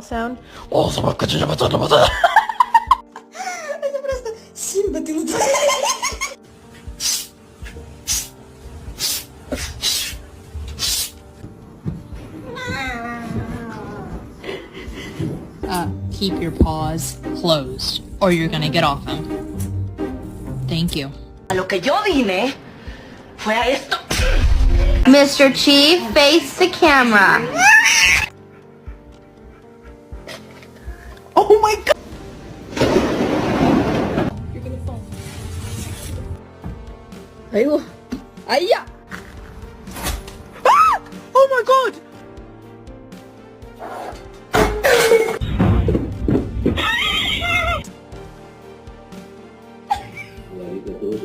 sound. Это просто Симба, ты Keep your paws closed, or you're gonna get off them. Thank you. A lo que yo vine fue a esto. Mr. Chief, face the camera. Oh my god! 아이고, 아이야! Ah! Oh my god!